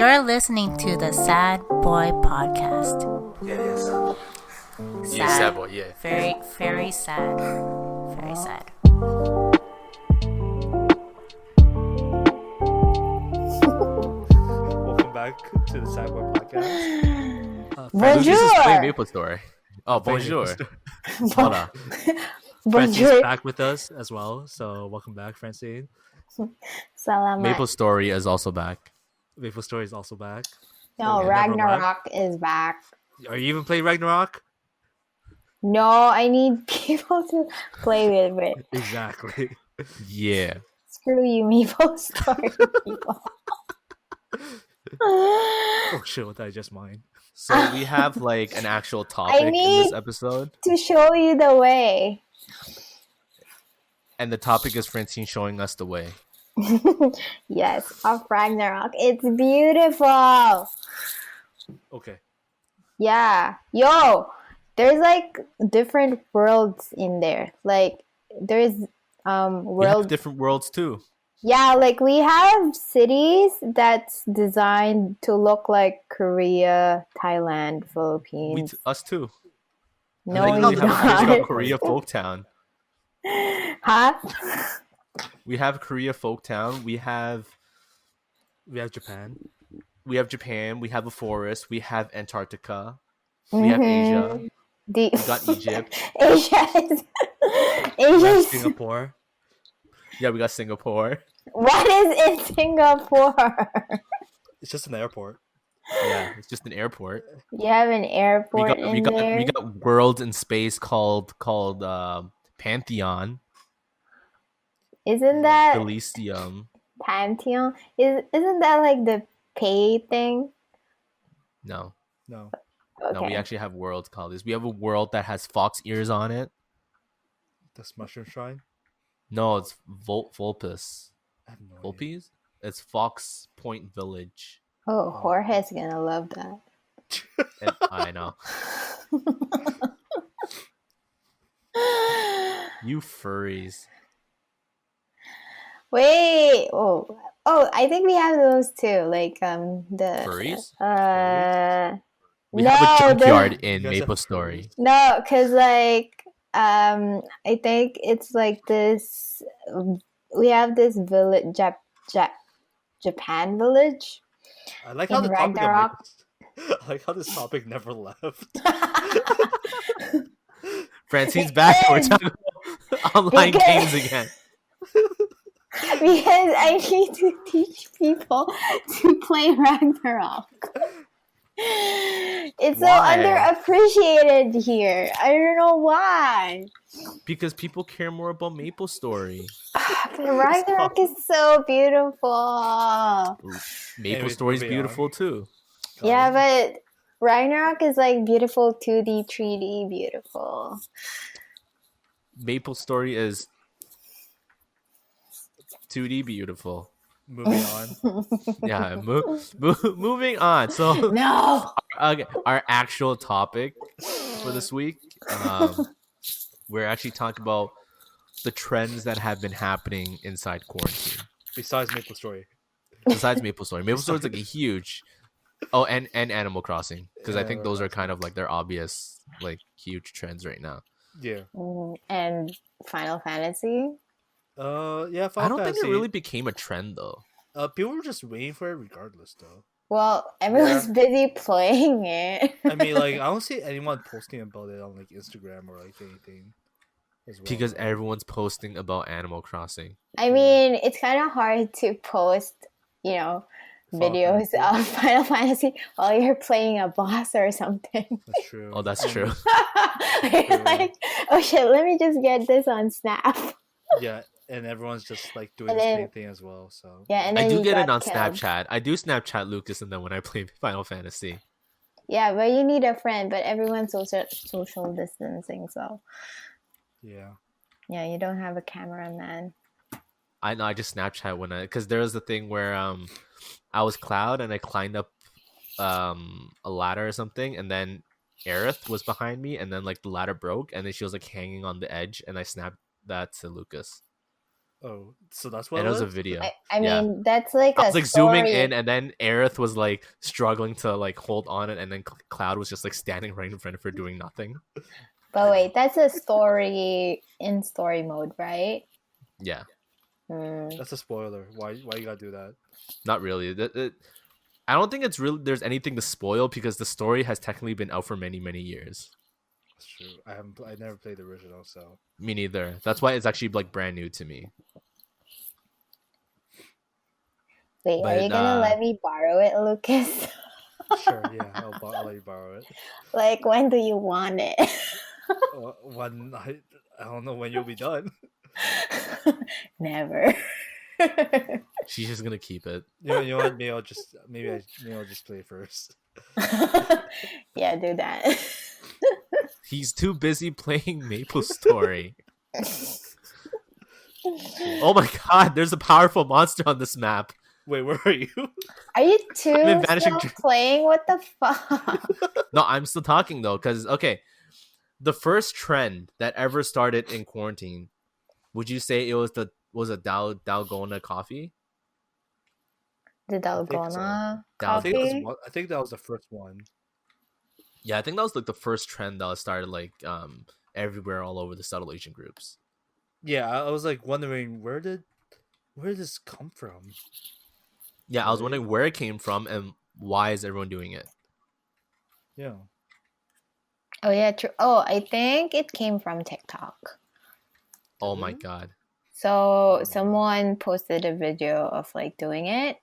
You're listening to the Sad Boy Podcast. Yeah, sad. Sad. Yeah, sad boy, yeah. Very, very sad. Very sad. Welcome back to the Sad Boy Podcast. Bonjour. This is Play Maple Story. Oh, bonjour. Hola. Francine's back with us as well, so welcome back, Francine. Salamat. Maple Story is also back. Maple Story is also back. No, Okay, Ragnarok is back. Are you even playing Ragnarok? No, I need people to play with it. Exactly. Yeah. Screw you, Maple Story people. Oh shit, what did I just mine? So we have like an actual topic in need- this episode, To show you the way. and the topic is Francine showing us the way. Yes, of Ragnarok. It's beautiful. Okay. Yeah. Yo, there's like different worlds in there. Like there's We have world. different worlds too. Yeah, like we have cities that's designed to look like Korea, Thailand, Philippines. Us too. No, Like, you we have a place called don't. Korea Folktown. Huh? We have Korea Folktown. We have Japan. Japan. We have a forest. We have Antarctica. We have Asia. We got Egypt. Asia is. We have Asia. Singapore. Yeah, we got Singapore. What is in Singapore? It's just an airport. Yeah, it's just an airport. You have an airport in there. We got worlds in space called Pantheon, Isn't that Elysium. Pantheon? Isn't that like the pay thing? No, No. Okay. no, we actually have worlds called this. We have a world that has fox ears on it. That's Mushroom Shrine. No, it's Vulpes. I have no idea. Vulpes? It's Fox Point Village. Oh, Jorge's gonna love that. And, I know. You furries. Wait. Oh, I think we have those too. Like the Furries? We no, have a junkyard You in guys Maple have Story. No, because like I think it's like this. We have this village, Japan village. I like how In the topic Ragnarok. I like how this topic never left. Francine's back. We're talking about online Because- games again. Because I need to teach people to play Ragnarok. It's so Why? underappreciated here. I don't know why. Because people care more about Maple Story. But Ragnarok is so beautiful. Maple Anyways, Story's moving beautiful on. too. Yeah, but Ragnarok is like beautiful 2D, 3D, beautiful. Maple Story is 2D beautiful. Moving on. Yeah, moving on. So No. our actual topic for this week, we're actually talking about the trends that have been happening inside quarantine. Besides Maple Story. Besides Maple Story, Maple Story is like a huge. Oh, and Animal Crossing, because I think Animal those are kind of like their obvious, like, huge trends right now. Yeah. And Final Fantasy. Yeah. I Final don't think Fantasy. it really became a trend though. People were just waiting for it regardless, though. Well, everyone's busy playing it. I mean, like, I don't see anyone posting about it on like Instagram or like anything. As well. Because everyone's posting about Animal Crossing. I mean, it's kind of hard to post, Final videos Fantasy. of Final Fantasy while you're playing a boss or something. That's true. Oh, that's true. You're like, oh shit, let me just get this on Snap. Yeah, and everyone's just like doing And the then- same thing as well. So Yeah, and I then do you get it got on killed. Snapchat. I do Snapchat Lucas, and then when I play Final Fantasy. Yeah, but you need a friend, but everyone's social distancing, so yeah. yeah, you don't have a cameraman. I know. I just Snapchat because there was the thing where I was Cloud and I climbed up a ladder or something, and then Aerith was behind me, and then like the ladder broke, and then she was like hanging on the edge, and I snapped that to Lucas. Oh, so that's what And it it was a was? video. I Yeah. mean, that's like I a was like zooming story. in, and then Aerith was like struggling to like hold on it, and then Cloud was just like standing right in front of her doing nothing. But wait, that's a story in story mode, right? Yeah, That's a spoiler. Why you gotta do that? not really. I don't think it's really there's anything to spoil because the story has technically been out for many years. That's true. I never played the original, so Me neither. That's why it's actually like brand new to me. Wait, are But you gonna let me borrow it, Lucas? sure. Yeah, I'll let you borrow it. Like, when do you want it? When I don't know when you'll be done. Never. she's just gonna keep it. You know what? Maybe I'll just play it first. Yeah, do that. He's too busy playing Maple Story. Oh my god, there's a powerful monster on this map. Wait, where are you? Are you two in Vanishing still playing? What the fuck? No, I'm still talking though, because okay, the first trend that ever started in quarantine, would you say it was Dalgona coffee? The think so. Dalgona I think coffee? I think that was the first one. Yeah, I think that was like the first trend that started like everywhere all over the subtle Asian groups. Yeah, I was like wondering where did this come from? Yeah, I was Right. wondering where it came from and why is everyone doing it? Yeah. Oh yeah, true. Oh, I think it came from TikTok. Oh my Really? god. So someone posted a video of like doing it.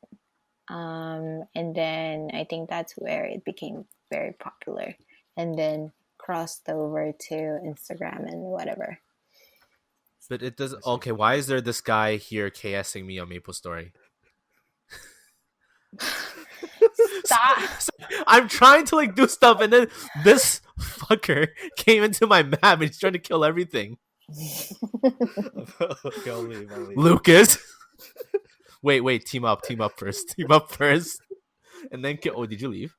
And then I think that's where it became very popular and then crossed over to Instagram and whatever. But it does. I see. Okay, why is there this guy here KSing me on Maple Story? Stop. I'm trying to like do stuff, and then this fucker came into my map and he's trying to kill everything. Okay, I'll leave. Lucas. Wait, team up first. Team up first. And then kill. Oh, did you leave?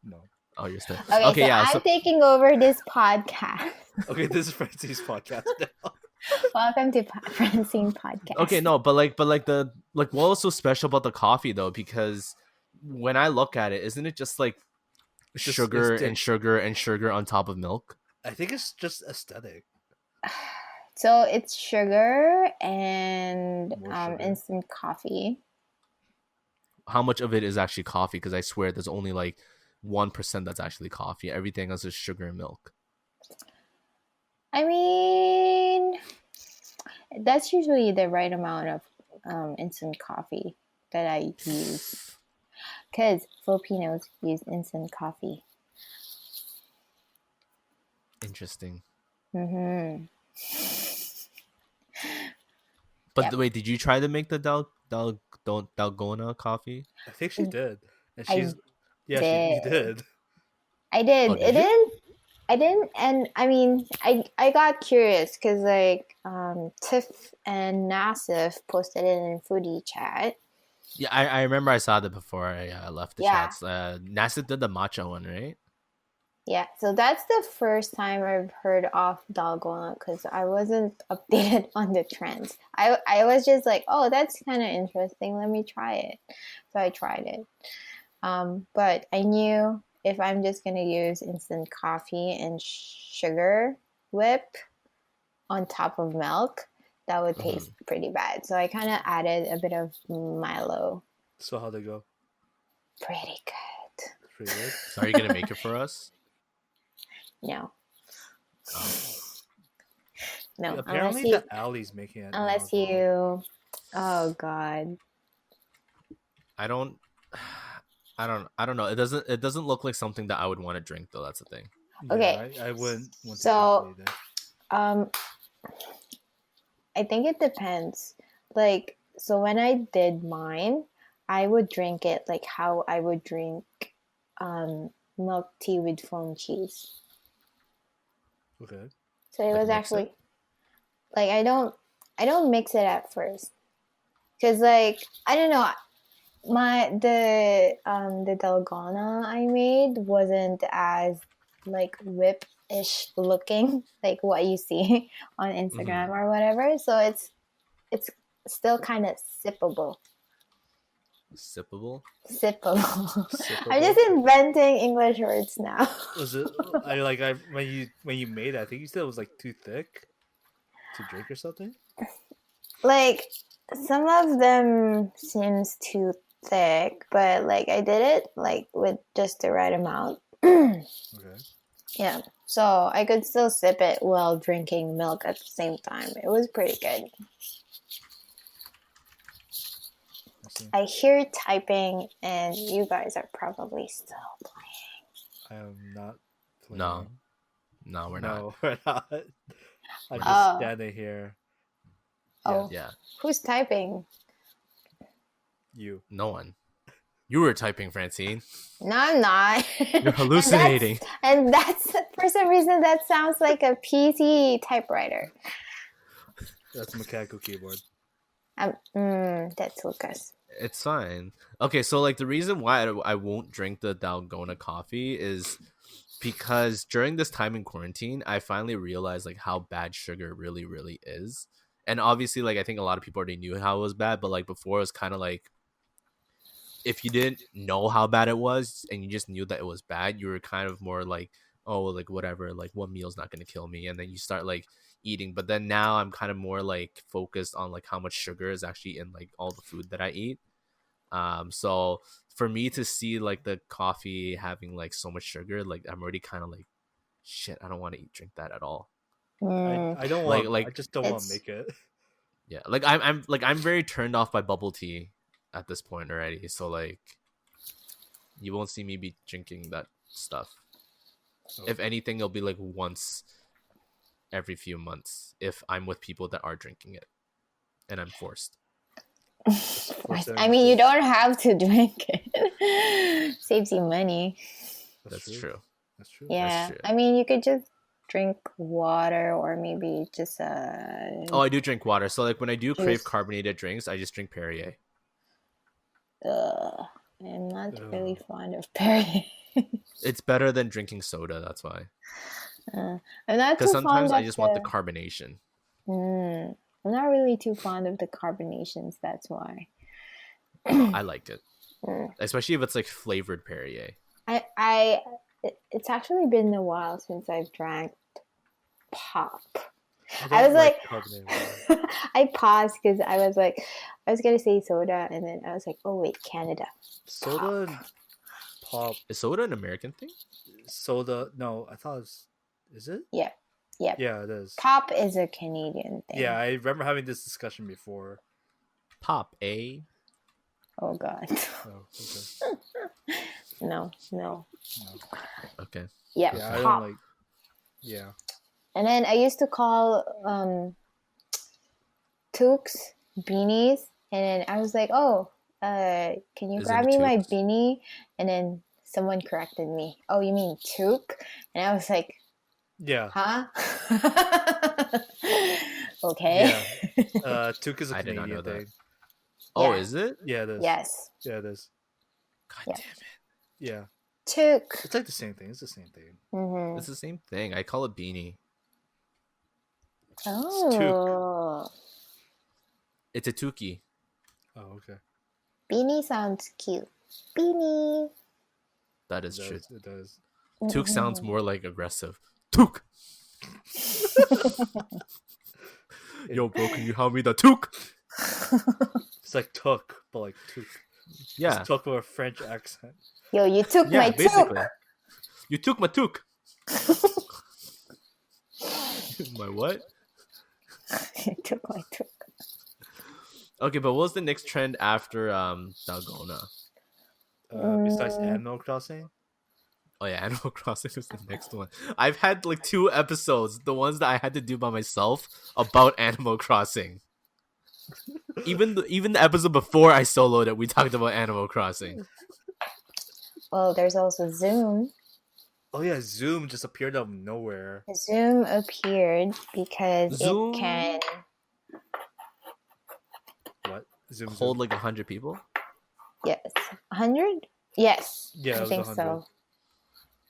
No. Oh, you're still. Okay, so yeah. I'm taking over this podcast. Okay, this is Francie's podcast now. Welcome to Francin Podcast. Okay, no, but what was so special about the coffee though? Because when I look at it, isn't it just like sugar and sugar and sugar on top of milk? I think it's just aesthetic. So it's sugar and More sugar. instant coffee. How much of it is actually coffee? Because I swear there's only like 1% that's actually coffee. Everything else is sugar and milk. I mean, that's usually the right amount of instant coffee that I use. Because Filipinos use instant coffee. Interesting. Mm-hmm. But Yep. wait, did you try to make the Dalgona coffee? I think she did. And I she's you did. did. I did. Oh, did you? I didn't, and I mean, I got curious because like Tiff and Nasif posted it in foodie chat. Yeah, I remember I saw that before I left the Yeah. chats. Nasib did the matcha one, right? Yeah, so that's the first time I've heard of Dalgona because I wasn't updated on the trends. I was just like, oh, that's kind of interesting. Let me try it. So I tried it. But I knew if I'm just going to use instant coffee and sugar whip on top of milk, that would taste pretty bad. So I kind of added a bit of Milo. So how'd it go? Pretty good. Pretty good. So are you gonna make it for us? No. Oh. No, Apparently unless the alley's making it. unless now, so- you oh god. I don't know. It doesn't look like something that I would want to drink though. That's the thing. Yeah, Okay. I wouldn't want to So- drink it I think it depends. Like, so when I did mine, I would drink it like how I would drink milk tea with foam cheese. either. Okay. So it Like was mix actually it? like I don't mix it at first. Cuz like I don't know, the Dalgona I made wasn't as like whip-ish looking like what you see on Instagram or whatever. So it's still kind of sippable. Sippable. Sippable. Sippable? I'm just inventing English words now. Was it? When you made it, I think you said it was like too thick to drink or something. Like some of them seems too thick, but like I did it like with just the right amount. Okay. Yeah, so I could still sip it while drinking milk at the same time. It was pretty good. I see. I hear typing, and you guys are probably still playing. I am not playing. No, we're not. No, we're not. I'm just Oh. standing here. Oh, Yeah, who's typing? You. no one. You were typing, Francine. No, I'm not. You're hallucinating. and that's for some reason that sounds like a PC typewriter. That's a mechanical keyboard. That's Lucas. It's fine. Okay, so like the reason why I won't drink the Dalgona coffee is because during this time in quarantine, I finally realized like how bad sugar really, really is. And obviously, like I think a lot of people already knew how it was bad, but like before it was kind of like if you didn't know how bad it was and you just knew that it was bad, you were kind of more like, oh, like whatever, like one meal's not gonna kill me, and then you start like eating. But then now I'm kind of more like focused on like how much sugar is actually in like all the food that I eat. So for me to see like the coffee having like so much sugar, like I'm already kind of like, shit, I don't want to drink that at all. I don't Like- want. like- I just don't want to It's- make it. Yeah, like I'm very turned off by bubble tea at this point already. So like, you won't see me be drinking that stuff. If anything, it'll be like once every few months if I'm with people that are drinking it, and I'm forced. I mean, you don't have to drink it. Saves you money. That's true. That's true. Yeah, true. I mean, you could just drink water or maybe just Oh, I do drink water. So like when I do crave Juice. carbonated drinks, I just drink Perrier. I'm not Ugh. really fond of Perrier. It's better than drinking soda. That's why. I'm not Because too sometimes fond I of just want the carbonation. I'm not really too fond of the carbonations. That's why. I like it, Mm. especially if it's like flavored Perrier. It's actually been a while since I've drank pop. I I was don't like, carbonated water. I paused because I was like, I was gonna say soda, and then I was like, oh wait, Canada. Soda and pop. Is soda an American thing? Soda. No, I thought it was. Is it? Yeah. Yeah, it is. Pop is a Canadian thing. Yeah, I remember having this discussion before. Pop, eh? Oh God. Oh, okay. No. Okay. Yeah. Yeah, I Pop. don't like. Yeah. And then I used to call toques beanies, and then I was like, "Oh, can you Is grab it me my toques? beanie?" And then someone corrected me. "Oh, you mean toque?" And I was like, Yeah. "Huh?" Okay. Yeah. Toque is a I did not Canadian know that. thing. Oh, Yeah. is it? Yeah, it is. Yes. Yeah, it is. God Yeah. damn it! Yeah. Toque. It's like the same thing. It's the same thing. Mm-hmm. It's the same thing. I call it beanie. Oh. It's a tuki. Oh, okay. Beanie sounds cute. Beanie. That is It true. does. It does. Took sounds more like aggressive. Took. Yo, bro, can you help me the took? It's like took, but like took. Yeah. It's took with a French accent. Yo, you took Yeah, my basically. toque. You took my took. My what? You took my toque. Okay, but what's the next trend after Dalgona? Besides Animal Crossing. Oh yeah, Animal Crossing is the next one. I've had like 2 episodes, the ones that I had to do by myself, about Animal Crossing. Even the episode before I soloed it, we talked about Animal Crossing. Well, there's also Zoom. Oh yeah, Zoom just appeared out of nowhere. Zoom appeared because Zoom? it can. What? Zoom Hold Zoom? like 100 people. Yes. 100? Yes. Yeah, it I was think 100. so.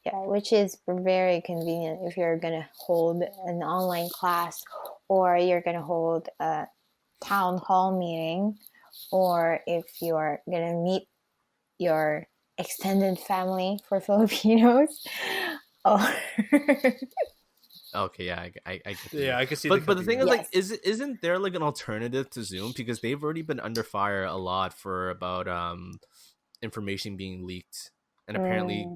Yeah, which is very convenient if you're going to hold an online class or you're going to hold a town hall meeting, or if you're gonna meet your extended family for Filipinos, or Okay, yeah, I get you. Yeah, I can see. But the thing is, like, Yes. isn't there like an alternative to Zoom, because they've already been under fire a lot for about information being leaked, and apparently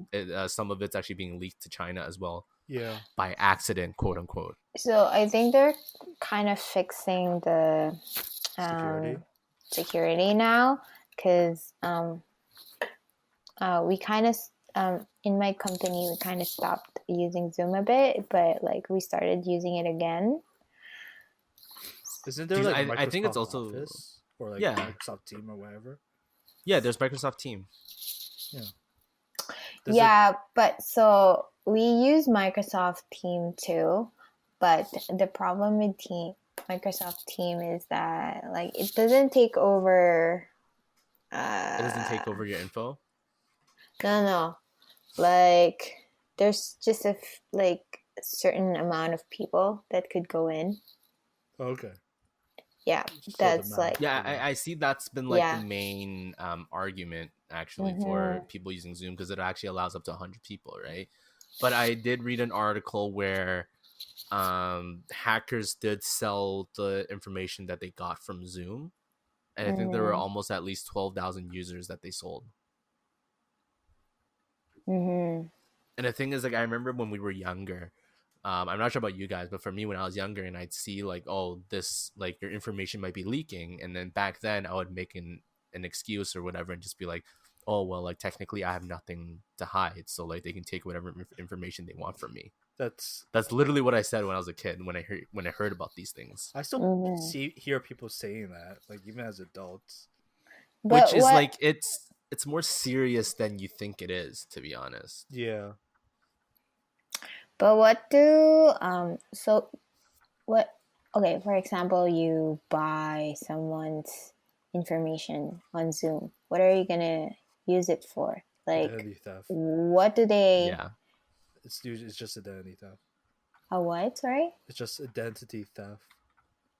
some of it's actually being leaked to China as well Yeah. by accident, quote unquote. So I think they're kind of fixing the Security. security now, because we kind of in my company we kind of stopped using Zoom a bit, but like we started using it again. Isn't there Because like Microsoft I think it's also Office or like yeah. Microsoft Team or whatever? Yeah, there's Microsoft Team. Does Yeah, but so we use Microsoft Team too, but the problem with Microsoft Team is that like it doesn't take over. It doesn't take over your info. No. Like there's just like a certain amount of people that could go in. Okay. Yeah, So that's the like Yeah, I see that's been like Yeah. the main argument actually for people using Zoom, because it actually allows up to 100 people, right? But I did read an article where hackers did sell the information that they got from Zoom, and I think there were almost at least 12,000 users that they sold. Mm-hmm. And the thing is, like, I remember when we were younger, I'm not sure about you guys, but for me, when I was younger and I'd see like, oh, this, like, your information might be leaking, and then back then I would make an excuse or whatever and just be like, oh, well, like, technically I have nothing to hide, so like they can take whatever information they want from me. That's literally what I said when I was a kid, when I heard about these things. I still hear people saying that, like even as adults. But Which is like it's more serious than you think it is, to be honest. Yeah. But what do so what okay, for example, you buy someone's information on Zoom. What are you gonna use it for? Like Identity theft. what do they Yeah. It's just identity theft. a what, sorry? It's just identity theft.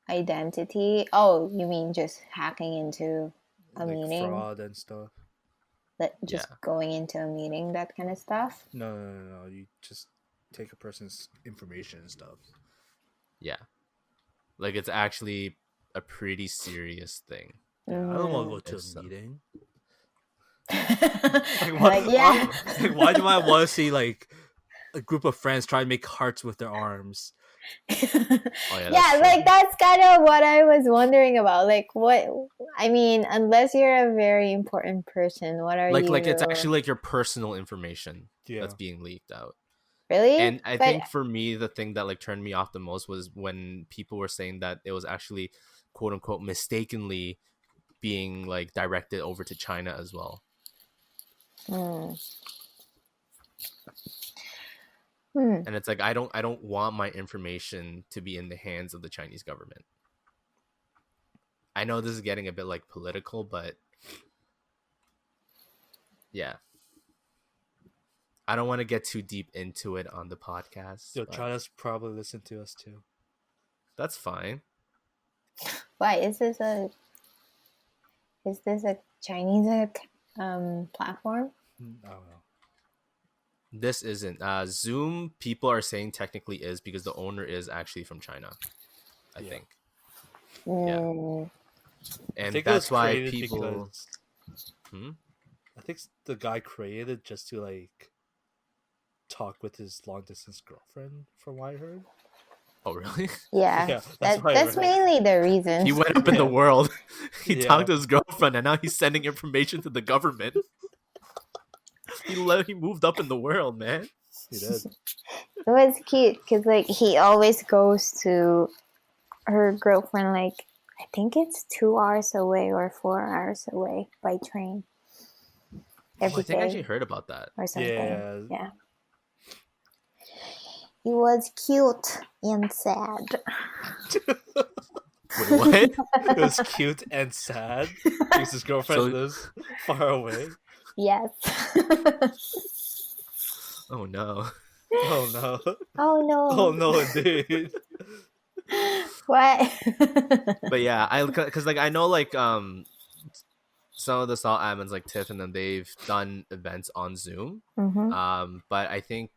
Identity. Oh, you mean just hacking into a Like meeting? fraud and stuff. Just going into a meeting, that kind of stuff? No. You just take a person's information and stuff. Yeah. Like, it's actually a pretty serious thing. Yeah, I don't want to go to It's a meeting. Why Why do I want to see like a group of friends try to make hearts with their arms? Yeah, like that's kind of what I was wondering about. Like, what I mean, unless you're a very important person, what are you like it's actually like your personal information that's being leaked out. Really? And I think for me, the thing that like turned me off the most was when people were saying that it was actually, quote unquote, mistakenly being like directed over to China as well. And it's like I don't want my information to be in the hands of the Chinese government. I know this is getting a bit like political, but yeah, I don't want to get too deep into it on the podcast. Yo, China's probably listen to us too. That's fine. Why is this a Chinese platform? I don't know. This isn't. Zoom, people are saying technically is because the owner is actually from China, I think. Yeah. And that's why people... I think the guy created just to like talk with his long distance girlfriend, from what I heard. Oh, really? Yeah, that's mainly the reason. He went up in the world. He talked to his girlfriend, and now he's sending information to the government. He moved up in the world, man. He did. It was cute because like he always goes to her girlfriend, like I think it's 2 hours away or 4 hours away by train. I think I actually heard about that. Or something. Yeah. He was cute and sad. Wait, what? It was cute and sad because his girlfriend lives far away. Yes. Oh no. Oh no. Oh no. Oh no, indeed. What? But yeah, because like I know like some of the salt admins like Tiff and them, they've done events on Zoom. But I think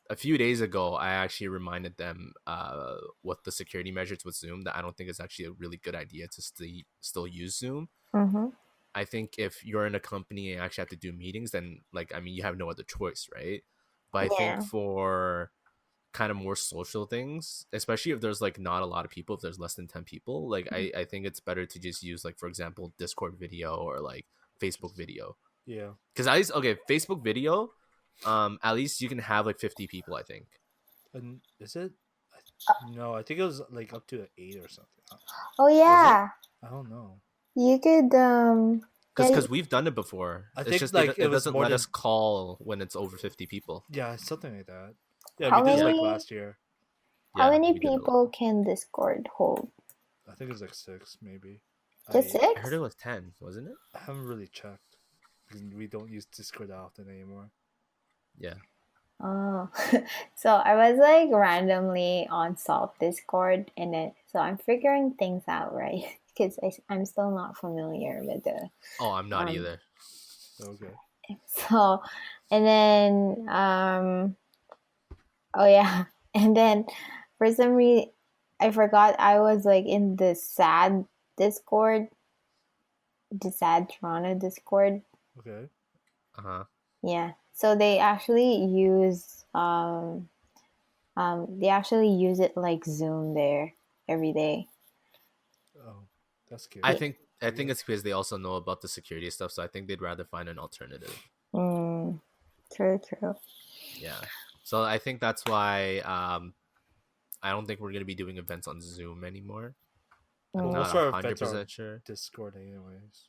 a few days ago I actually reminded them with the security measures with Zoom that I don't think it's actually a really good idea to still use Zoom. I think if you're in a company and you actually have to do meetings, then like I mean you have no other choice, right? But I think for kind of more social things, especially if there's like not a lot of people, if there's less than 10 people, like I think it's better to just use like, for example, Discord video or like Facebook video. Yeah. Because at least Facebook video, at least you can have like 50 people, I think. And is it? No, I think it was like up to 8 or something. Oh yeah, I don't know. you could because we've done it before. I It's think, just like, it it was doesn't more let than- us call when it's over 50 people. Yeah, something like that. Yeah, How we did it like many- last year. how Yeah, many we did it. people can Discord hold? I think it was like 6, maybe. Just I 6? I heard it was 10, wasn't it? haven't really checked because we don't use Discord that often anymore. Yeah. Oh, so I was like randomly on Salt Discord, and then so I'm figuring things out, right? Because I'm still not familiar with the Oh, I'm not either. Okay. so, and then oh yeah, and then for some reason I forgot I was like in the sad Discord, the sad Toronto Discord. Okay. Uh-huh. Yeah, so they actually use it like Zoom there every day. Oh, that's good. I think it's because they also know about the security stuff, so I think they'd rather find an alternative. True. Yeah. So I think that's why I don't think we're gonna be doing events on Zoom anymore. I'm Well, not most of our events are 100% sure. Discord, anyways.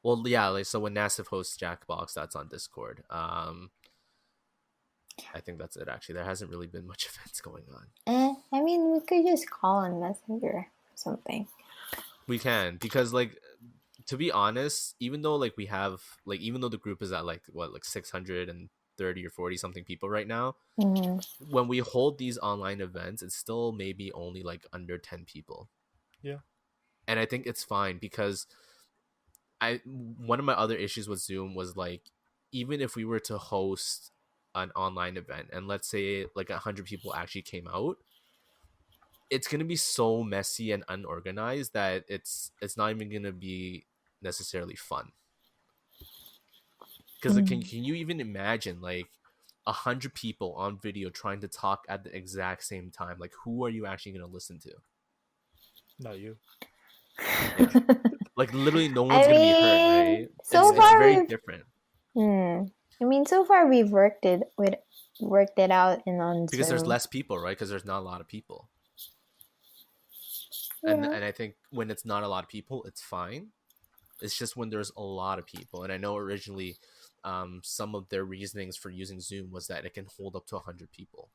Well, yeah, like so when Nassif hosts Jackbox, that's on Discord. I think that's it. Actually, there hasn't really been much events going on. I mean, we could just call on Messenger or something. We can, because like, to be honest, even though like we have like, even though the group is at like 630 or 40 something people right now, when we hold these online events, it's still maybe only like under 10 people. Yeah. And I think it's fine because one of my other issues with Zoom was like, even if we were to host an online event and let's say like 100 people actually came out, it's gonna be so messy and unorganized that it's not even gonna be necessarily fun. Because can you even imagine like 100 people on video trying to talk at the exact same time? Like, who are you actually gonna listen to? Not you. Yeah. Like literally no one's gonna be heard, right? So it's far very different. I mean, so far we've worked it out in on Because Zoom. there's less people, right? Because there's not a lot of people. Yeah. And I think when it's not a lot of people, it's fine. It's just when there's a lot of people. And I know originally some of their reasonings for using Zoom was that it can hold up to 100 people.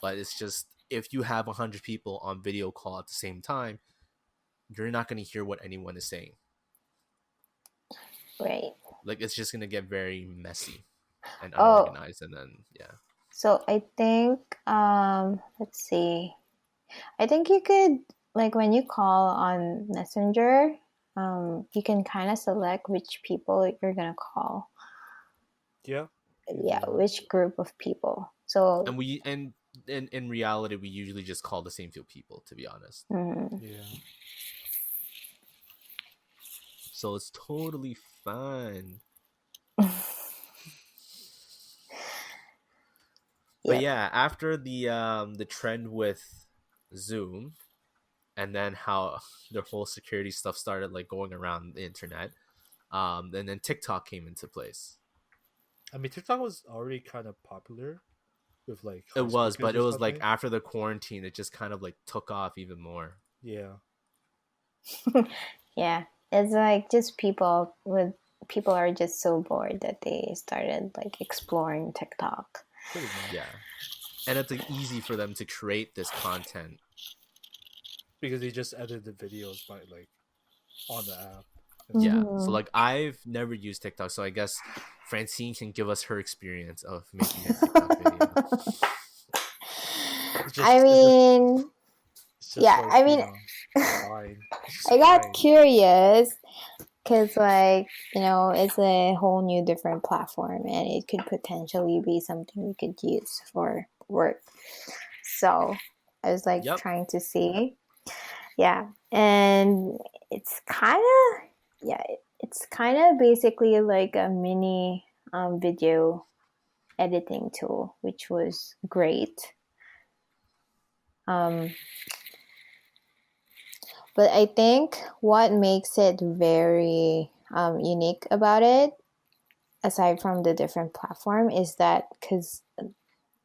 But it's just, if you have 100 people on video call at the same time, you're not going to hear what anyone is saying. Right. Like, it's just going to get very messy and unorganized. And then, yeah. So I think, let's see. I think you could, like when you call on Messenger, you can kind of select which people you're going to call. Yeah. Yeah, which group of people. So And in reality, we usually just call the same few people, to be honest. Yeah. So it's totally fine. But yeah, after the trend with Zoom, and then how the whole security stuff started like going around the internet, and then TikTok came into place. I mean, TikTok was already kind of popular with like. It was, but it was like something. after the quarantine, it just kind of like took off even more. Yeah. yeah, it's like just people are just so bored that they started like exploring TikTok. Pretty much. Yeah, and it's like easy for them to create this content Because they just edit the videos by like on the app. Yeah, so like I've never used TikTok, so I guess Francine can give us her experience of making a TikTok video. It's I just, mean, it's just yeah, like, I mean, fine. It's just I got fine. curious because, like, it's a whole new different platform and it could potentially be something we could use for work. So I was like Yep. trying to see. Yeah. And it's kind of basically like a mini video editing tool, which was great. But I think what makes it very unique about it, aside from the different platform, is that because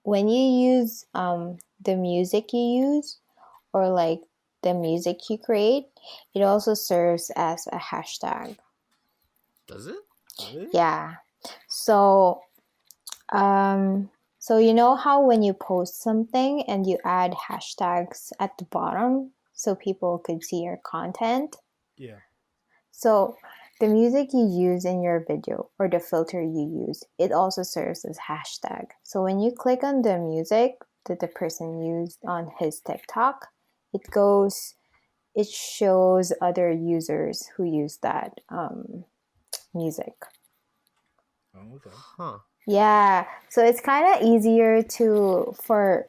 when you use the music you use or like the music you create, it also serves as a hashtag. Does it? Really? Yeah. So, so you know how when you post something and you add hashtags at the bottom so people could see your content? Yeah. So the music you use in your video or the filter you use, it also serves as hashtag. So when you click on the music that the person used on his TikTok, it shows other users who use that music. Oh, okay. Huh. Yeah, so it's kind of easier for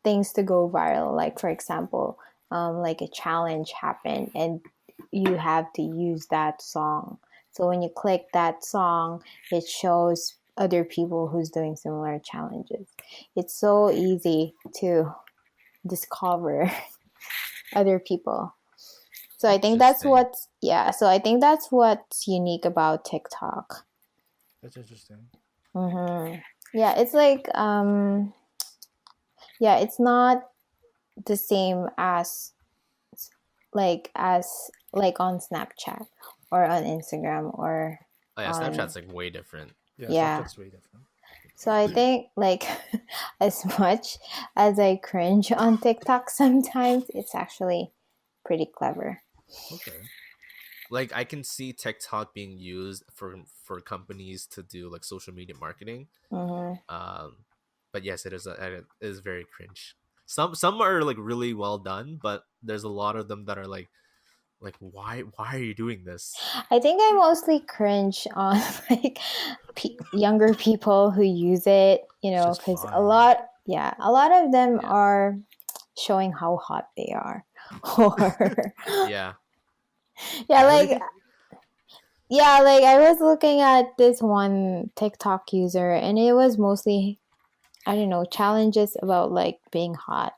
things to go viral. Like for example, like a challenge happened and you have to use that song. So when you click that song, it shows other people who's doing similar challenges. It's so easy to discover other people. So I think that's Interesting. so I think that's what's unique about TikTok. That's interesting. Mm-hmm. Yeah, it's like it's not the same as on Snapchat or on Instagram or Oh yeah, on Snapchat's like way different. Yeah, yeah. Snapchat's way different. So I think like as much as I cringe on TikTok sometimes, it's actually pretty clever. Okay. Like I can see TikTok being used for companies to do like social media marketing. Mm-hmm. But yes, it is very cringe. Some are like really well done, but there's a lot of them that are like why are you doing this? I think I mostly cringe on like younger people who use it, It's just because fine. a lot of them are showing how hot they are, or Yeah. yeah, Really? like I was looking at this one TikTok user, and it was mostly I don't know challenges about like being hot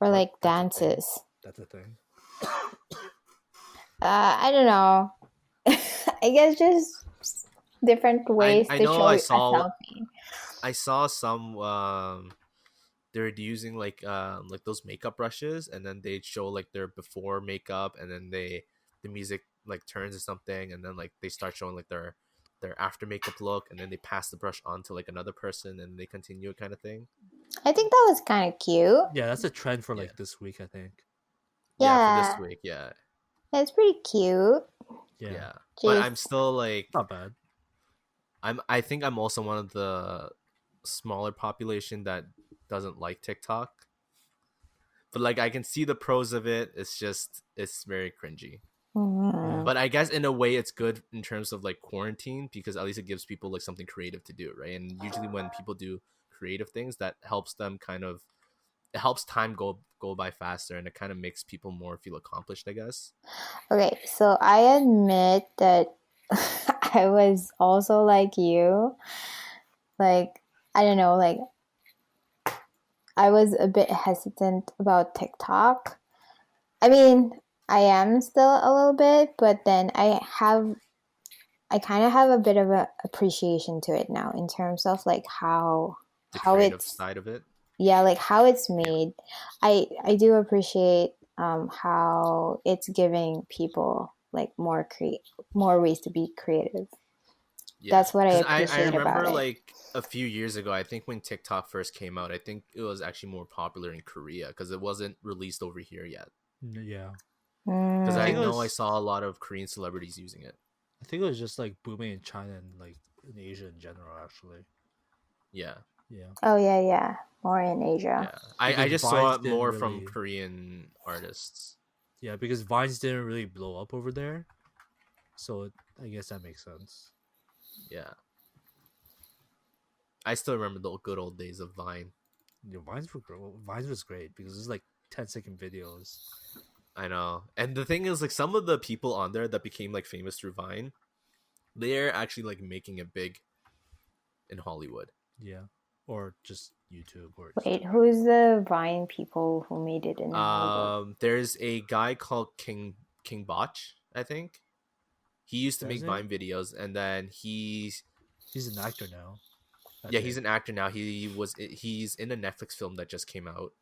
or What? like That's a thing? dances. That's a thing. I don't know. I guess just different ways I to know show a selfie. I saw some they're using like those makeup brushes, and then they show like their before makeup, and then the music like turns or something, and then like they start showing like their after makeup look, and then they pass the brush on to like another person and they continue kind of thing. I think that was kind of cute. Yeah, that's a trend for Yeah. like this week, I think. Yeah, for this Yeah, week. Yeah. it's pretty cute. Yeah. Yeah. But Just I'm still like Not bad. I think I'm also one of the smaller population that doesn't like TikTok. But like I can see the pros of it. It's very cringy. Yeah. But I guess in a way it's good in terms of like quarantine, because at least it gives people like something creative to do, right? And usually when people do creative things, that helps them it helps time go by faster, and it kind of makes people more feel accomplished, I guess. okay, so I admit that I was also like you. Like, I don't know, like I was a bit hesitant about TikTok. I mean, I am still a little bit, but then I kind of have a bit of a appreciation to it now in terms of like The how creative it's side of it. like how it's Yeah. made. I do appreciate how it's giving people like more ways to be creative. Yeah, That's what I because I appreciate about remember it. like a few years ago, I think when TikTok first came out, I think it was actually more popular in Korea because it wasn't released over here yet. Yeah. Because I I think it Mm, know I was saw a lot of Korean celebrities using it. I think it was just like booming in China and like in Asia in general actually. Yeah, Yeah. Oh yeah. More in Asia. Yeah, I Because just saw Vines it didn't more from really- Korean artists. Yeah, because Vines didn't really blow up over there, so I guess that makes sense. Yeah, I still remember the good old days of Vine. Yeah, Vines was great because it was like 10-second videos. I know, and the thing is, like, some of the people on there that became like famous through Vine, they're actually like making it big in Hollywood. Yeah, or just YouTube or. Wait, who's the Vine people who made it in Hollywood? There's a guy called King Botch, I think. He used to That's make it? Vine videos, and then he's He's an actor now. he's an actor now. He's in a Netflix film that just came out.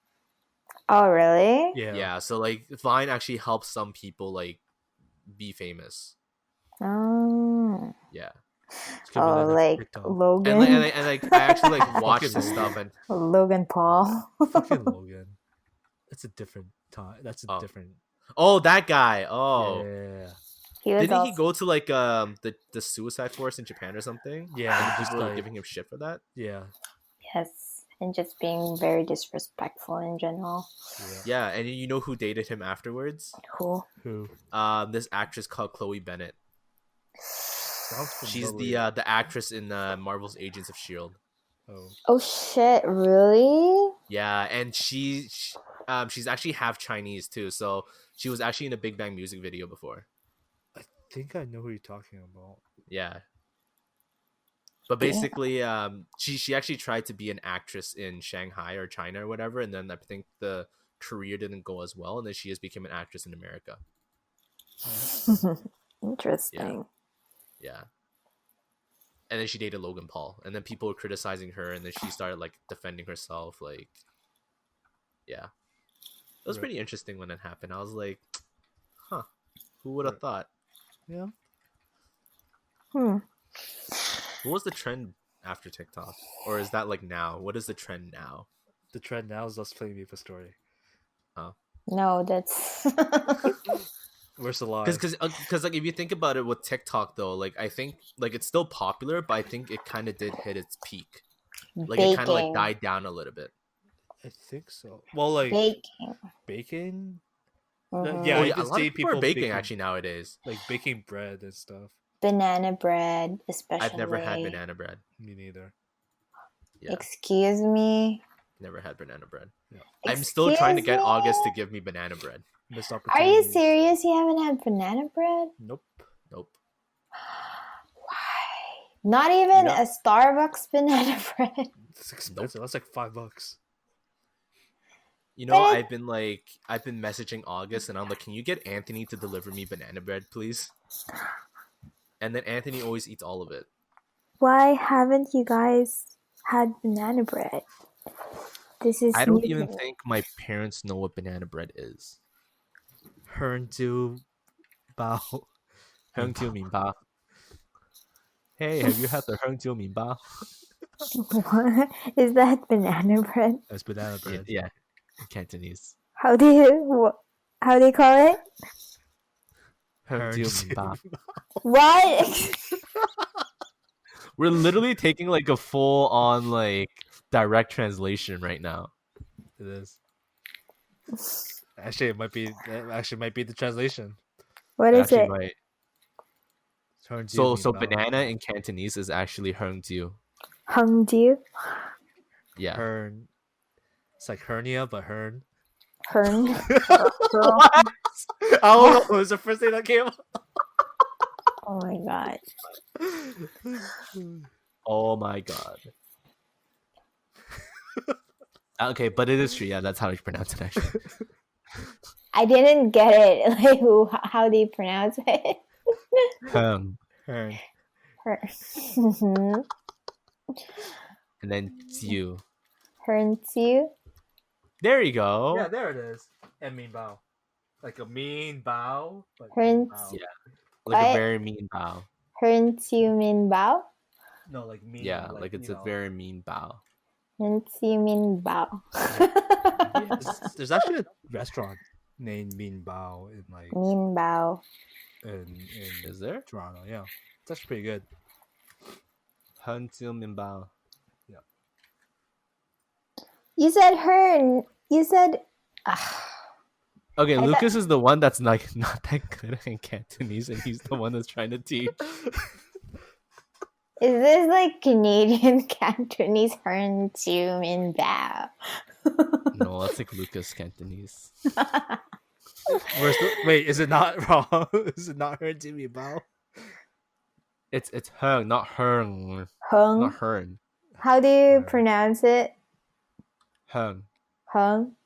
Oh really? Yeah. So like Vine actually helps some people like be famous. Oh. Yeah, It's gonna be Oh, next like TikTok. Logan. and like I actually like watched Fucking his stuff, and Logan Paul. Fucking Logan. That's a different time. That's a Oh. different. that guy. Oh, Yeah. He was didn't he also- go to like the suicide force in Japan or something? Yeah, and just people were like- giving him shit for that. Yeah. Yes, and just being very disrespectful in general. Yeah, and you know who dated him afterwards? Who? Who? This actress called Chloe Bennett. Sounds She's familiar. the actress in Marvel's Agents of Shield. Oh. Oh shit! Really? Yeah, and she's actually half Chinese too. So she was actually in a Big Bang music video before. I think I know who you're talking about. Yeah. But basically, she actually tried to be an actress in Shanghai or China or whatever, and then I think the career didn't go as well, and then she just became an actress in America. Interesting. Yeah. And then she dated Logan Paul, and then people were criticizing her, and then she started like defending herself. Like, yeah, it was Right. pretty interesting when it happened. I was like, huh, who would have Right. thought? Yeah. What was the trend after TikTok, or is that like now? What is the trend now? The trend now is us playing Maple Story. No, that's. Where's the lie? Because like if you think about it with TikTok though, like I think like it's still popular, but I think it kind of did hit its peak. Like it kind of like Baking. died down a little bit. I think so. Well, like Baking. baking, Mhm. Yeah, Oh I yeah, a can lot see of people are people baking baking- actually nowadays. like baking bread and stuff. Banana bread, especially. I've never had banana bread. Me neither. Yeah, Excuse me. never had banana bread. Yeah. I'm still trying to Excuse get August to me? give me banana bread. Missed Are opportunity. you serious? You haven't had banana bread? Nope. Nope. Why? Not even know- a Starbucks banana bread. It's expensive. That's like $5. You know, But I've been messaging August, and I'm like, can you get Anthony to deliver me banana bread, please? And then Anthony always eats all of it. Why haven't you guys had banana bread? This is I don't new even to me. think my parents know what banana bread is. Hernju bao. 香蕉面包. Hey, have you had the 香蕉面包? What? Is that banana bread? That's banana bread. Yeah, in Cantonese. How do you call it? 香蕉面包. What? We're literally taking like a full on like direct translation right now. It is. Actually, it might be the translation. What is Actually, it? right. Hernju So bao. banana in Cantonese is actually 香蕉. Hungju? Yeah. Hern. It's like hernia, but hern. Hern? I don't know. It was the first thing that came up. Oh my god. Oh my god. Okay, but it is true. Yeah, that's how you pronounce it actually. I didn't get it. Like, how do you pronounce it? Hung. Hern. Hern. And then jiu. Hernju? There you go. Yeah, there it is. And mean bao. Like a mean bao. But Hern- bao. Yeah. Like I- a very mean bow. Hernju min bao? No, like mean. Yeah, like it's you a know. very mean bow. Hernju min bao. There's actually a restaurant named Mean Bao in like Min bao. in Is there? Toronto. Yeah, it's actually pretty good. 香蕉面包. You said her. You said. Okay, I Lucas is the one that's like not that good in Cantonese, and he's the one that's trying to teach. Is this like Canadian Cantonese Hern Chiu Min Bao? No, that's like Lucas Cantonese. Wait, is it not wrong? Is it not her Jimmy Bao? It's Hung, not Hern. Hung. Not Hern. How do you pronounce it? Hung. Hung.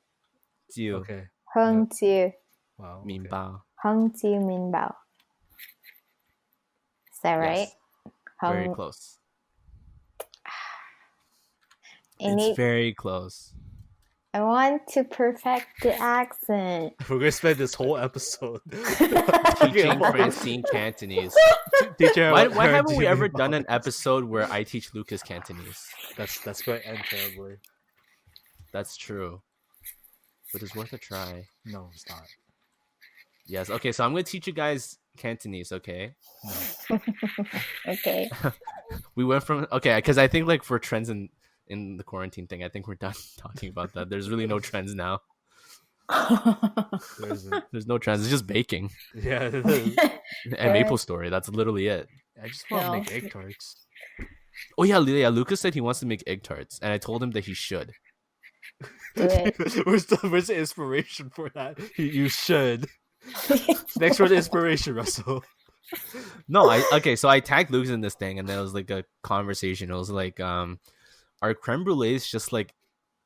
Jiu. Okay. Hung Chiu. Wow. Min Okay. Bao. Hung Chiu Min Bao. Is that right? Yes. Very Hung. close. It's very close. I want to perfect the accent. We're gonna spend this whole episode Teaching Francine Cantonese. Why haven't we ever done an episode where I teach Lucas Cantonese? That's going to end terribly. That's true. But it's worth a try. No, it's not. Yes. Okay, so I'm going to teach you guys Cantonese, okay? No. Okay. We went from... Okay, because I think like for trends in the quarantine thing, I think we're done talking about that. There's really no trends now. There's no trends. It's just baking. Yeah. And Maple Story. That's literally it. I just want to make egg tarts. Oh, yeah. Lucas said he wants to make egg tarts. And I told him that he should. Do it. Where's the inspiration for that? You should. Next word inspiration, Russell. No, so I tagged Lucas in this thing, and there was like a conversation. It was like, are creme brulees just like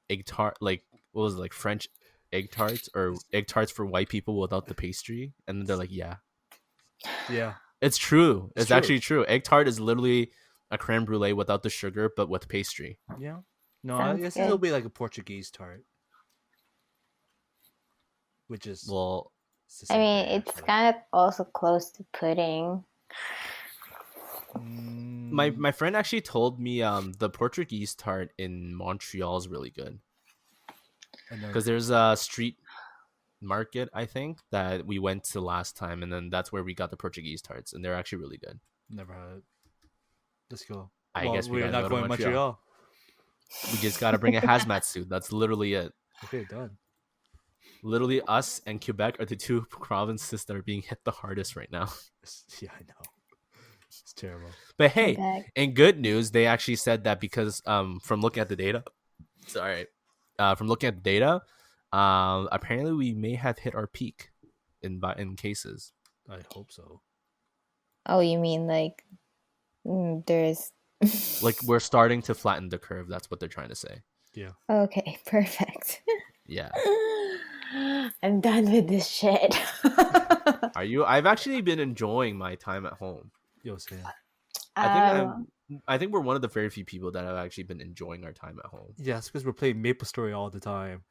egg tart, like what was it, like French egg tarts or egg tarts for white people without the pastry? And then they're like, yeah, it's true. It's actually true. Egg tart is literally a creme brulee without the sugar, but with pastry. Yeah. No, Sounds I guess good. it'll be like a Portuguese tart, which is Well, it's the I same mean, thing, it's actually. kind of also close to pudding. my friend actually told me the Portuguese tart in Montreal is really good because there's a street market, I think, that we went to last time, and then that's where we got the Portuguese tarts, and they're actually really good. Never had it. Let's go. I guess we we're gotta not go to going to Montreal. Montreal. We just gotta bring a hazmat suit. That's literally it. Okay, done. Literally, us and Quebec are the two provinces that are being hit the hardest right now. Yeah, I know. It's terrible. But hey, Quebec. in good news, they actually said that because from looking at the data, apparently we may have hit our peak in cases. I hope so. Oh, you mean like there's Like we're starting to flatten the curve. That's what they're trying to say. Yeah. Okay, perfect. Yeah. I'm done with this shit. Are you? I've actually been enjoying my time at home. Yo, Sam. I think we're one of the very few people that have actually been enjoying our time at home. Yeah, it's because we're playing Maple Story all the time.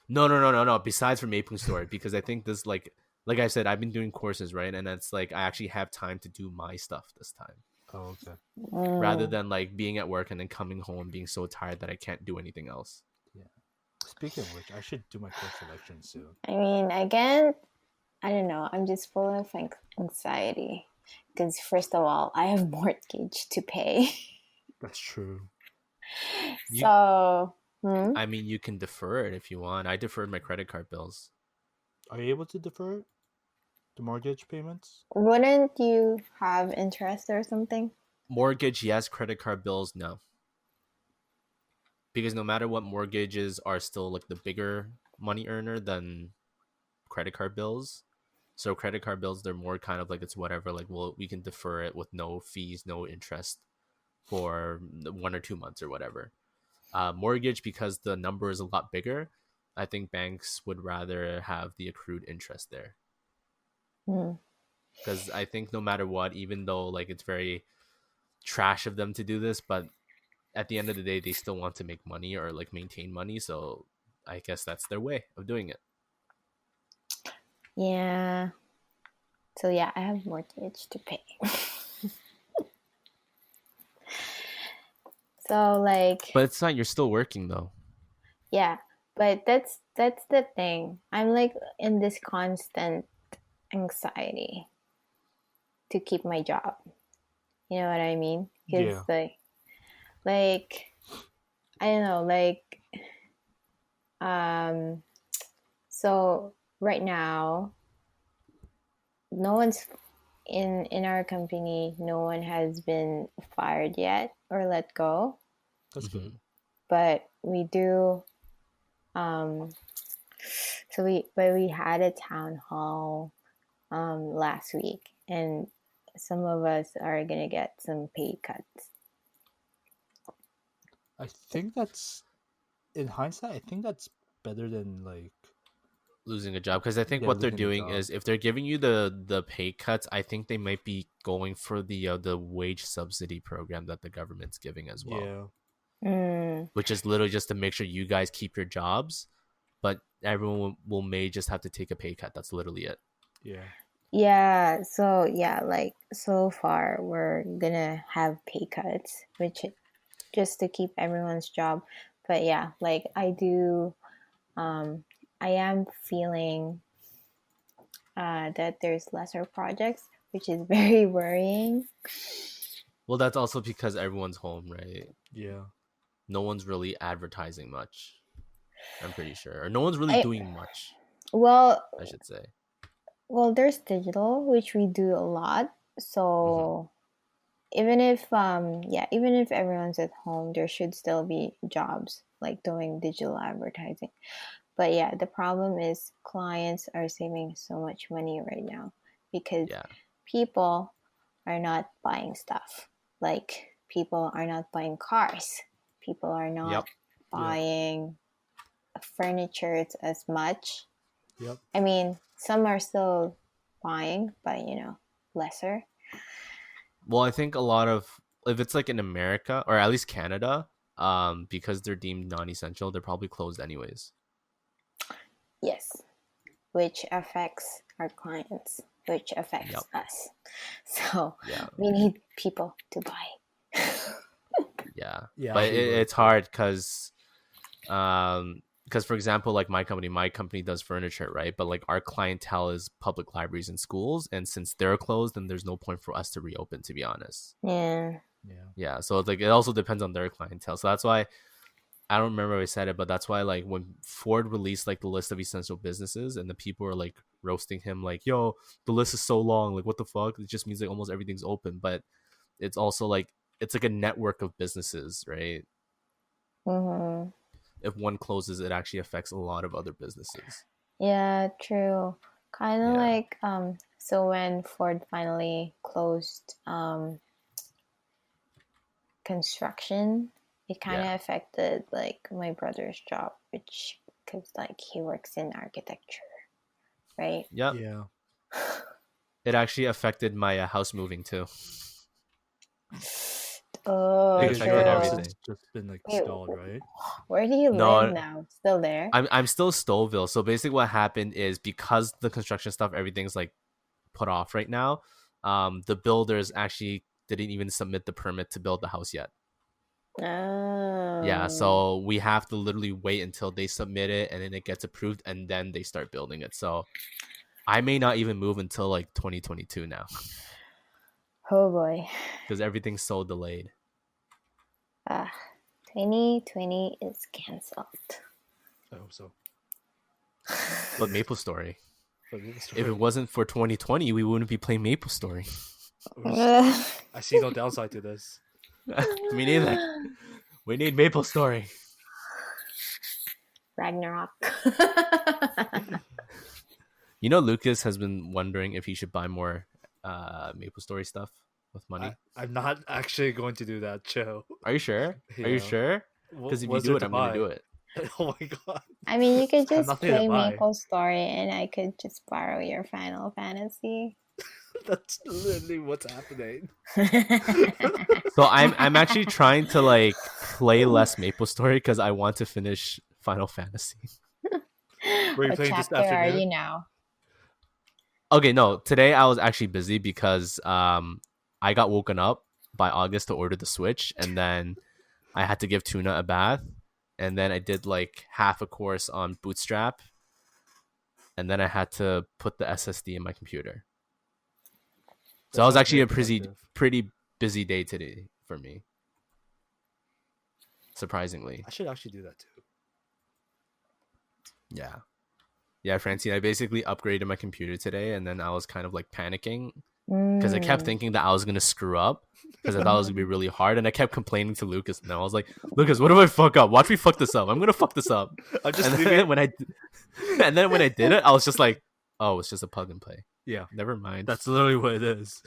No. Besides from Maple Story, because I think this like I said, I've been doing courses, right? And it's like I actually have time to do my stuff this time. Oh, okay. Rather than like being at work and then coming home being so tired that I can't do anything else. Speaking of which, I should do my course selection soon. I mean, again, I don't know. I'm just full of anxiety because first of all, I have mortgage to pay. That's true. So, I mean, you can defer it if you want. I deferred my credit card bills. Are you able to defer it? The mortgage payments? wouldn't you have interest or something? Mortgage, yes. Credit card bills, no. Because no matter what, mortgages are still like the bigger money earner than credit card bills. So credit card bills, they're more kind of like it's whatever. Like, well, we can defer it with no fees, no interest for 1 or 2 months or whatever. Mortgage, because the number is a lot bigger, I think banks would rather have the accrued interest there. Because I think no matter what, even though like it's very trash of them to do this, but at the end of the day, they still want to make money or like maintain money. So I guess that's their way of doing it. Yeah. So yeah, I have mortgage to pay. So like, But it's not, you're still working though. yeah, but that's the thing. I'm like in this constant anxiety to keep my job. You know what I mean? Because like I don't know, like Um, so right now, no one's in our company. No one has been fired yet or let go, That's Mhm. good. but we do. We had a town hall last week, and some of us are gonna get some pay cuts. I think that's in hindsight. I think that's better than like Losing a job, because I think yeah what they're losing a doing job. is if they're giving you the pay cuts, I think they might be going for the wage subsidy program that the government's giving as well, Yeah, Mm. which is literally just to make sure you guys keep your jobs, but everyone will may just have to take a pay cut. That's literally it. yeah, Yeah, so yeah, like so far we're gonna have pay cuts, which just to keep everyone's job. But yeah, like I am feeling that there's lesser projects, which is very worrying. Well, that's also because everyone's home, right? yeah. No one's really advertising much, I'm pretty sure, or no one's really I doing much, well, I should say. there's digital, which we do a lot. Mhm. So even if everyone's at home, there should still be jobs like doing digital advertising. But yeah, the problem is clients are saving so much money right now because Yeah. people are not buying stuff. Like people are not buying cars. People are not Yep. buying furniture as much. Yep. I mean, some are still buying, but lesser. Well, I think a lot of, if it's like in America or at least Canada, because they're deemed non-essential, they're probably closed anyways. Yes, which affects our clients, which affects Yep. us. So Yeah. we need people to buy. Yeah. Yeah, But I'll be very it's hard because for example, like my company does furniture, right? But like our clientele is public libraries and schools, and since they're closed, then there's no point for us to reopen, to be honest. Yeah. Yeah. Yeah, so it's like it also depends on their clientele. So that's why I don't remember if I said it, but that's why like when Ford released like the list of essential businesses and the people were like roasting him, like, yo, the list is so long, like what the fuck? It just means like almost everything's open. But it's also like it's like a network of businesses, right? Mm-hmm. If one closes, it actually affects a lot of other businesses. Yeah, true. Kind of Yeah. like so when Ford finally closed construction, it kind of Yeah. affected like my brother's job, which because like he works in architecture, right? Yep. Yeah. It actually affected my house moving too. Oh, It Because your affected true. house everything. has just been like Wait, stalled, right? where do you live No, now? Still there? I'm still Stouffville. So basically, what happened is because the construction stuff, everything's like put off right now. The builders actually didn't even submit the permit to build the house yet. Yeah, Oh. so we have to literally wait until they submit it and then it gets approved and then they start building it. So I may not even move until like 2022 now Oh boy. because everything's so delayed. 2020 is cancelled. I hope so. But Maple Story, But the if story- it wasn't for 2020, we wouldn't be playing Maple Story. I see no downside to this. Me neither. We need Maple Story. Ragnarok. You know, Lucas has been wondering if he should buy more Maple Story stuff with money. I'm not actually going to do that, Joe. Are you sure? Are you Yeah. sure? Because if you What's do there it, to I'm going buy? to do it. Oh my god. I mean, you could I have just nothing to play buy. Maple Story and I could just borrow your Final Fantasy. That's literally what's happening. So I'm actually trying to like play less Maple Story because I want to finish Final Fantasy. Were you What playing this chapter are afternoon? you now? Okay, no, today I was actually busy because I got woken up by August to order the Switch, and then I had to give Tuna a bath, and then I did like half a course on Bootstrap, and then I had to put the SSD in my computer. So That I was sounds actually a very productive. pretty busy day today for me. Surprisingly. I should actually do that too. Yeah, Francine, I basically upgraded my computer today, and then I was kind of like panicking because I kept thinking that I was gonna screw up because I thought it was gonna be really hard, and I kept complaining to Lucas, and I was like, Lucas, what if I fuck up? Watch me fuck this up. I'm gonna fuck this up. I'm just And leaving then it. when I did it, I was just like, oh, it's just a plug and play. Yeah, Never mind. that's literally what it is.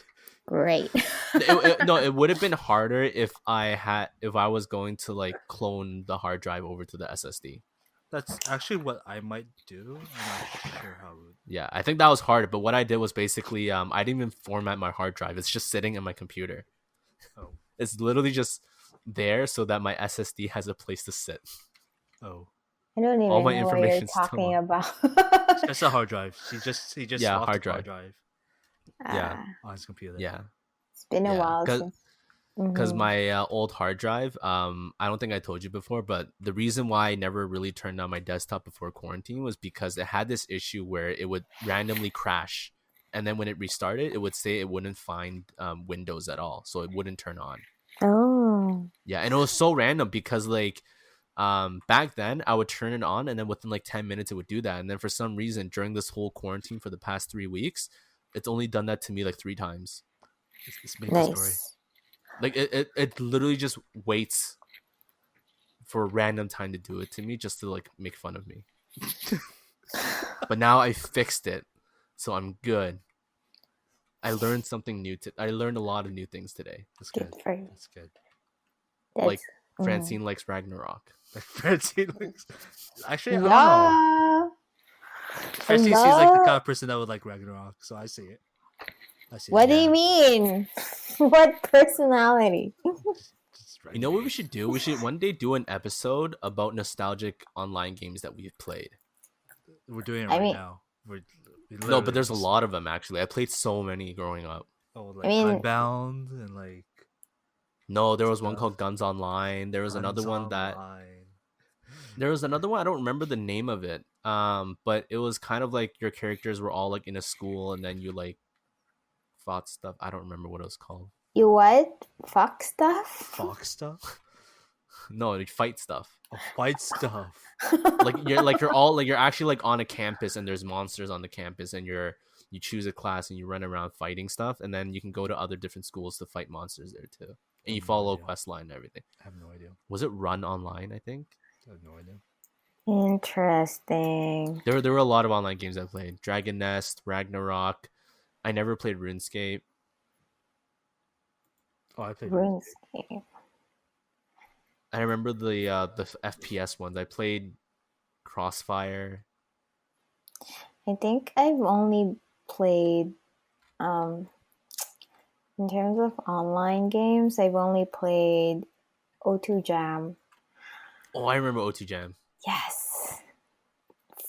Great. No, it would have been harder if I was going to like clone the hard drive over to the SSD. That's actually what I might do. I'm not sure how. Yeah, I think that was hard. But what I did was basically, I didn't even format my hard drive. It's just sitting in my computer. Oh, It's literally just there so that my SSD has a place to sit. oh, I don't even All my know what you're information's still talking on. about. it's a hard drive. He just Yeah, swapped hard the hard drive. drive Yeah. on his computer. Yeah, It's been a Yeah, while 'cause- since. because Mhm. my old hard drive, I don't think I told you before, but the reason why I never really turned on my desktop before quarantine was because it had this issue where it would randomly crash, and then when it restarted, it would say it wouldn't find Windows at all, so it wouldn't turn on. Oh. Yeah, and it was so random because like back then I would turn it on, and then within like 10 minutes it would do that, and then for some reason during this whole quarantine for the past 3 weeks, it's only done that to me like 3 times. It's making a story. Nice. Like it literally just waits for a random time to do it to me just to like make fun of me. But now I fixed it, so I'm good. I learned something new. I learned a lot of new things today. That's good. Good for you. That's good. That's, Like Francine likes Ragnarok. Like Francine looks. Actually, I don't know. Yeah. Francine seems like the kind of person that would like Ragnarok, so I see it. I see What it. do you mean? What personality? Just You know what we should do? We should one day do an episode about nostalgic online games that we've played. We're doing it I right mean- now. We No, literally but there's a just- lot of them actually. I played so many growing up. Oh, like I mean- Unbound and like No, there was one Stuff. called Guns Online. There was Guns another one that Online. there was another one. I don't remember the name of it. But it was kind of like your characters were all like in a school, and then you like fought stuff. I don't remember what it was called. You what? Fuck stuff? Fox stuff. No, you fight stuff. Oh, fight stuff. You're actually like on a campus, and there's monsters on the campus, and you choose a class and you run around fighting stuff, and then you can go to other different schools to fight monsters there too. And you No follow a idea. quest line and everything. I have no idea. Was it Run Online? I think I have no idea. Interesting. there were a lot of online games I played. Dragon Nest, Ragnarok. I never played RuneScape. Oh, I played. RuneScape. I remember the FPS ones. I played Crossfire. I think I've only played, in terms of online games, I've only played O2 Jam. Oh, I remember O2 Jam. Yes.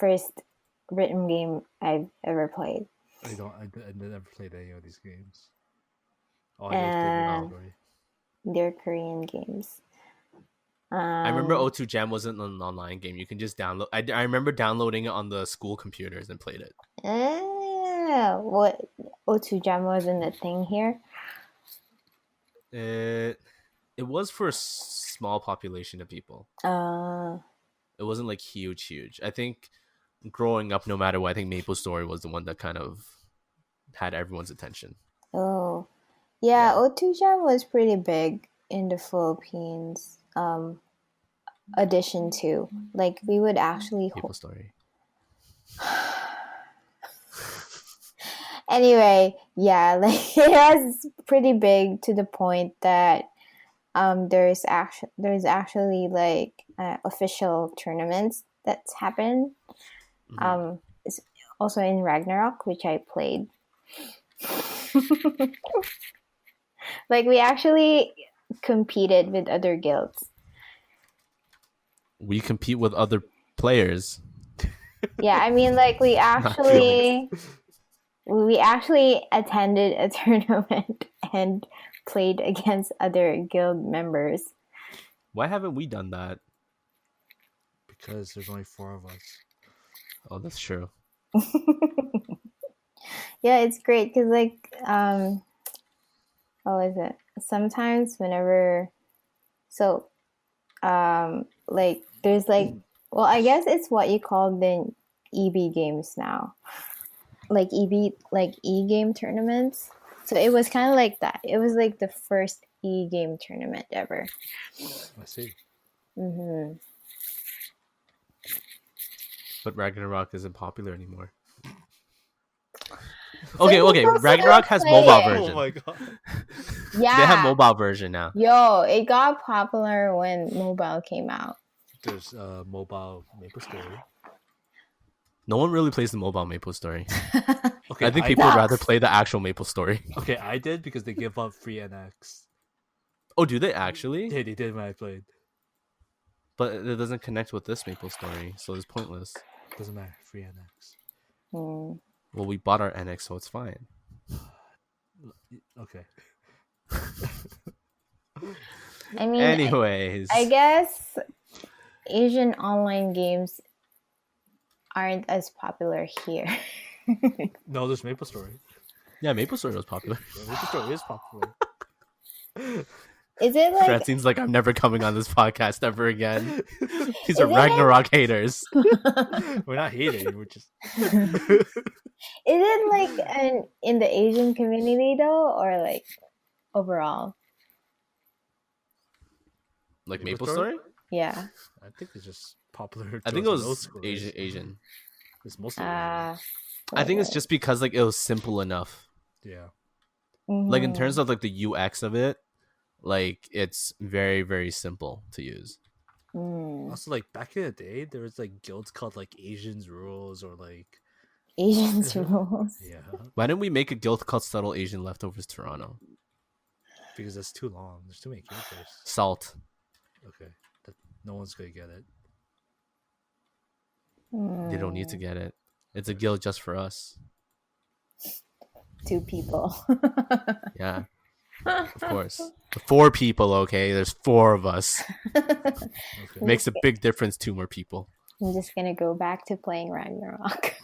First written game I've ever played. I never played any of these games. Oh, I just played And- the story. They're Korean games. I remember O2 Jam wasn't an online game. You can just download. I remember downloading it on the school computers and played it. What O2 Jam wasn't a thing here. It was for a small population of people. It wasn't like huge. I think growing up, no matter what, I think Maple Story was the one that kind of had everyone's attention. Oh, yeah, Yeah. O2 Jam was pretty big in the Philippines. Addition to, like, we would actually Maple Story. anyway, yeah, like it was pretty big to the point that there's actually like official tournaments that's happened. Mhm. It's also in Ragnarok, which I played. Like we actually competed with other guilds. We compete with other players. Yeah, I mean, like we actually attended a tournament and played against other guild members. Why haven't we done that? Because there's only 4 of us. Oh, that's true. Yeah, it's great because like what was it? Sometimes whenever like there's like Well, I guess it's what you call the EB games now. Like e-game tournaments. So it was kind of like that. It was like the first e-game tournament ever. I see. Mm-hmm. But Ragnarok isn't popular anymore. Okay. Ragnarok has mobile version. Oh my god. Yeah. They have mobile version now. Yo, it got popular when mobile came out. There's mobile Maple Story. No one really plays the mobile Maple Story. Okay, I think people would rather play the actual Maple Story. Okay, I did because they give up free NX. Oh, do they actually? Yeah, they did when I played. But it doesn't connect with this Maple Story, so it's pointless. Doesn't matter, free NX. Hmm. Well, we bought our NX, so it's fine. Okay. I mean, Anyways, I guess Asian online games aren't as popular here. No, there's Maple Story. yeah, Maple Story was popular. Yeah, Maple Story is popular. Is it like Francine's like, I'm never coming on this podcast ever again. These Is are it Ragnarok haters. We're not hating. We're just. Is it like in the Asian community though, or like overall? Like Maple Maple Story? Story? Yeah. I think it's just popular. I think it towards was middle schoolers. Asian. It's mostly. I think it's just because like it was simple enough. Yeah. Like in terms of like the UX of it, like it's very, very simple to use. Also, like back in the day, there was like guilds called like Asians Rules or like. Asians rules. Yeah. Why didn't we make a guild called Subtle Asian Leftovers Toronto? Because that's too long. There's too many characters. Salt. Okay. No one's gonna get it. They don't need to get it. It's a guild just for us. 2 people. Yeah. Of course. 4 people, okay? There's 4 of us. Okay. Makes a big difference, 2 more people. I'm just gonna go back to playing Ragnarok.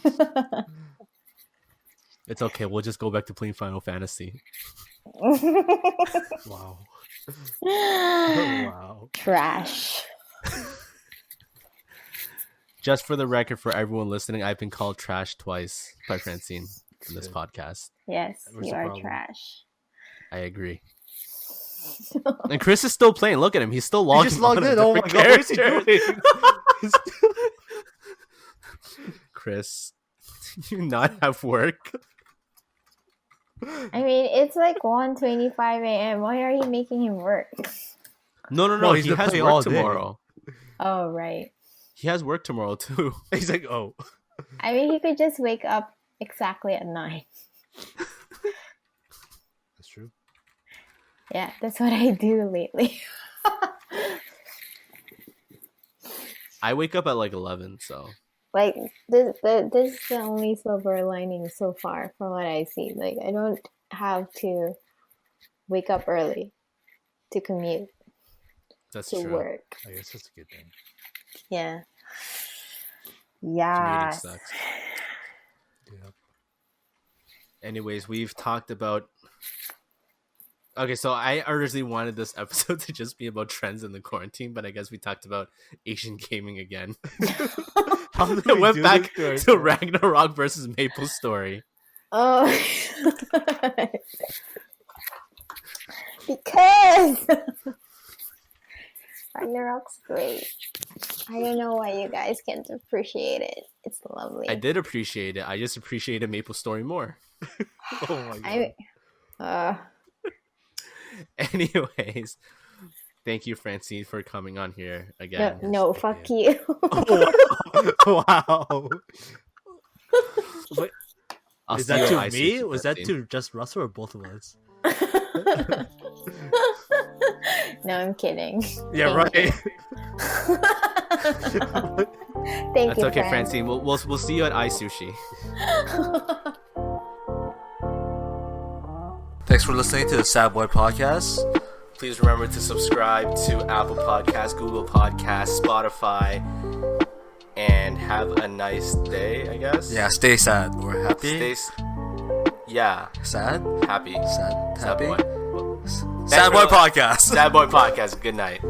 It's okay. We'll just go back to playing Final Fantasy. Wow. Wow. Trash. Just for the record, for everyone listening, I've been called trash twice by Francine in this Good. podcast. Yes, What's you the are problem? trash. I agree. And Chris is still playing. Look at him. He's still logging. He just logged on in. a Oh my different god, what is he character. doing? Chris, do you not have work? I mean, it's like 1:25 a.m. Why are you making him work? No. No, he's He been has playing all work day. tomorrow. Oh, right. He has work tomorrow too. He's like, oh. I mean, he could just wake up exactly at 9. That's true. Yeah, that's what I do lately. I wake up at like 11, so Like, this is the only silver lining so far from what I see. Like, I don't have to wake up early to commute that's to true. work. I guess that's a good thing. Yeah. Commuting Yeah. sucks. Yeah. Anyways, we've talked about. Okay, so I originally wanted this episode to just be about trends in the quarantine, but I guess we talked about Asian gaming again. How did It we went do back this to Ragnarok versus Maple Story. Oh. Because Ragnarok's great. I don't know why you guys can't appreciate it. It's lovely. I did appreciate it. I just appreciated Maple Story more. Oh my god. Anyways, thank you, Francine, for coming on here again. no, fuck you. Wow. Wait, I'll is see that you to at me? ICC, Was that Francine. to just Russell or both of us? No, I'm kidding. Yeah, Thank right. Thank That's you, okay, Fran. Francine. We'll see you at iSushi. Thanks for listening to the Sad Boy Podcast. Please remember to subscribe to Apple Podcasts, Google Podcasts, Spotify, and have a nice day, I guess. Yeah, stay sad or happy. Yeah, Sad? happy. Sad? Sad Happy? Boy. Sad Boy Podcast. Sad Boy Podcast. Good night.